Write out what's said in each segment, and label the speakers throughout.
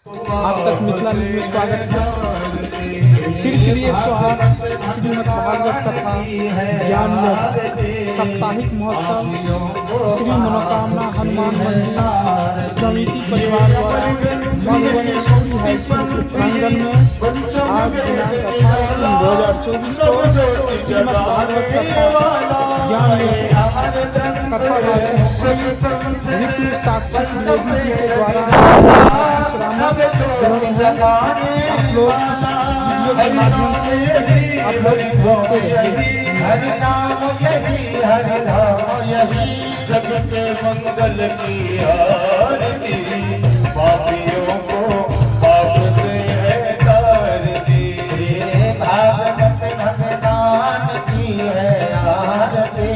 Speaker 1: आप तक मिथिला न्यूज़ में स्वागत है। श्री श्री 108 श्रीमद् भागवत कथा ज्ञान साप्ताहिक महोत्सव श्री मनोकामना हनुमान मंदिर समिति परिवार द्वारा मधुबनी हाई स्कूल के प्रांगण में आज दिनांक 18/3/2024 को श्रीमद् भागवत कथा ज्ञान कथा ऋतु साक्षात देवी जी के द्वारा आप लोग वीडियो के माध्यम से आप लोग देखते रहिए।
Speaker 2: हरि नाम यही जगत मंगल की आरती, पापियों को पाप से है तारती। भागवत भगवान की है आरती,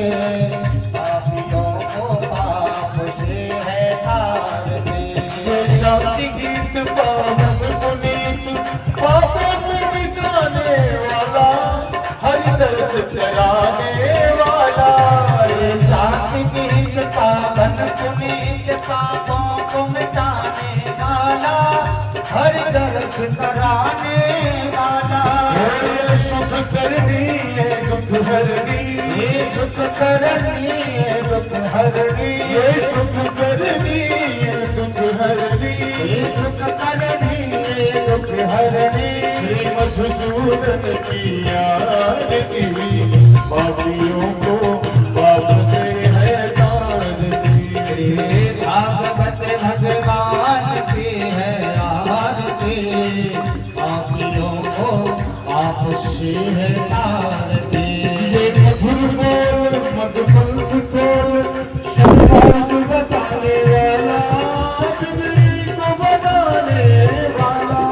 Speaker 2: पापियों को पाप से है तारती। शांति गीत पावन पुनीत पापों को मिटाने वाला, हरि दर्श कराने वाला। ये शांति गीत पावन पुनीत पापों को मिटाने वाला, हरि दर्श कराने वाला। ये सुख करनी है दुख हरनी, ये सुख करनी है दुख हरनी, ये सुख करनी है दुख हरनी, ये सुख करनी है दुख हरनी। श्री मधुसूदन की आरती, पापियों को पाप से है तारती। श्री भागवत भगवान की है आरती, पापियों को पाप से है तारती। ये मधुर बोल मधुपंथ खोल, सन्मार्ग बताने वाला, बिगड़ी को बनाने वाला।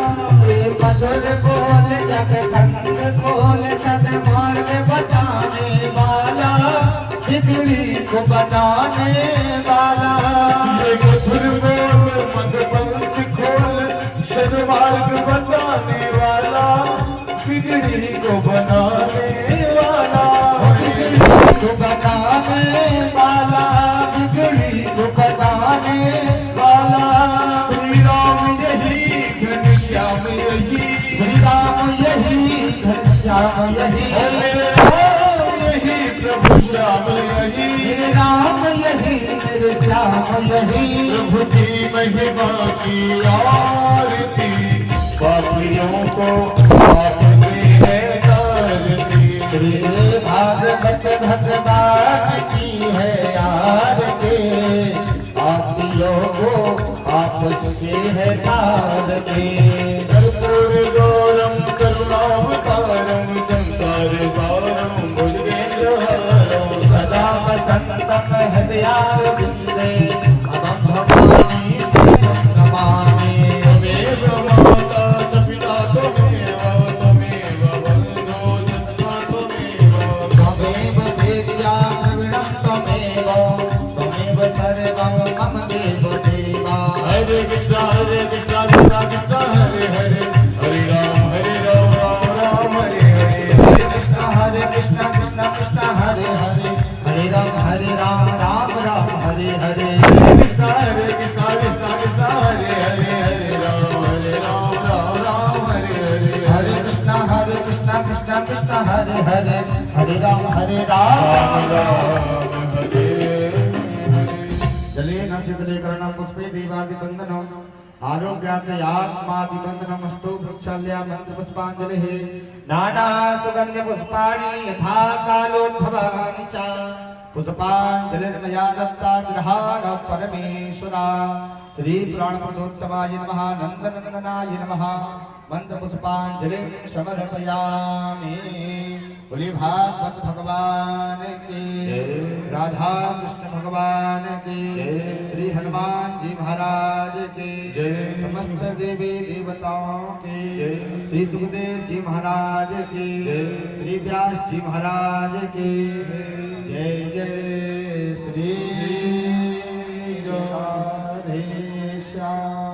Speaker 2: ये मधुर बोल जगदंग खोल, सन्मार्ग बताने वाला, बिगड़ी को बनाने वाला। ये मधुर बोल मधुपंथ खोल, सन्मार्ग बताने वाला, बिगड़ी को बनाने वाला। बिगड़ी को बनाने वाला, बिगड़ी को बनाने वाला। श्री राम यही घनश्याम यही, श्री राम यही घनश्याम यही, मेरे राम यही प्रभु श्याम यही, मेरे राम यही मेरे श्याम यही। प्रभु की महिमा की आरती, पापियों को पाप से है तारती। श्री भागवत भगवान की है आरती, पापियों को पाप से है तारती। कर्पूर गौरम करुणावतारम, संसार सारम भुजगेन्द्रहारम, सदा वसंतम हृदयारविंदे, मम भवानी श्रीं नमामि। त्वमेव माता च पिता त्वमेव, त्वमेव बन्धो जन्म त्वमेव, त्वमेव वेद्या द्रविणं त्वमेव, त्वमेव सर्वं मम देव देवा। हरे कृष्णा कृष्णा कृष्णा हरे हरे, हरे राम राम राम हरे हरे। हरे कृष्णा कृष्णा कृष्णा हरे हरे, हरे राम राम राम हरे हरे। हरे कृष्णा कृष्णा कृष्णा हरे हरे, हरे राम राम हरे हरे। हरे कृष्णा कृष्णा कृष्णा हरे हरे, हरे राम हरे। जलेन चिदलेकरणं पुष्पे देवादिवन्दनं, आरोग्यात्मादिवन्दनमस्तु वृक्षाल्या मन्त्रपुष्पाञ्जलिः। नाना सुगन्ध पुष्पाणि यथा कालोद्भवानि च, पुष्पाञ्जलिर्मया दत्ता गृहाण परमेश्वरा। श्री पुराण पुरुषोत्तमाय नमः, नन्दनन्दनाय नमः। मंत्र पुष्पांजलि समर्पयामि। बोले भागवत भगवान की, राधा कृष्ण भगवान की, श्री हनुमान जी महाराज की, समस्त देवी देवताओं की, श्री सुखदेव जी महाराज की, श्री व्यास जी महाराज की। जय जय श्री राधे श्याम।